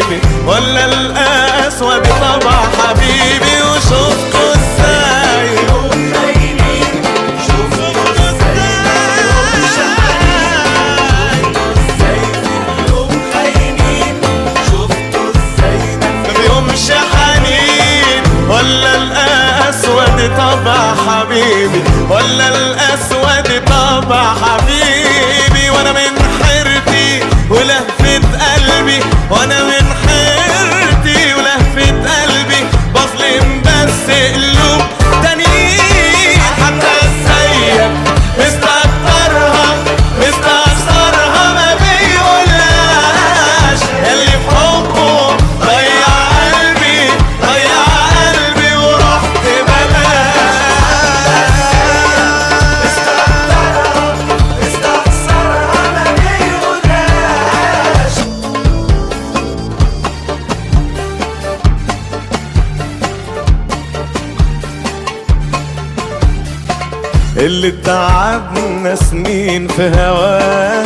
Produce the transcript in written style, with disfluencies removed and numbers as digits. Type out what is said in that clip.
حبيبي ولا الأسود طبع حبيبي. وشوفكوا ازاي ولا الأسود طبع حبيبي ولا الأسود طبع حبيبي. وانا من حيرتي ولهفة قلبي وانا من حيرتي ولهفة قلبي بظلم بس قلوب تانيين. حتى السيد مستكترها مستخسرها ما بيقولهاش اللي في حبه ضيع قلبي ضيع قلبي ورحت بلاش. مستكترها مستخسرها ما بيقولهاش. اللي تعبنا سنين في هواه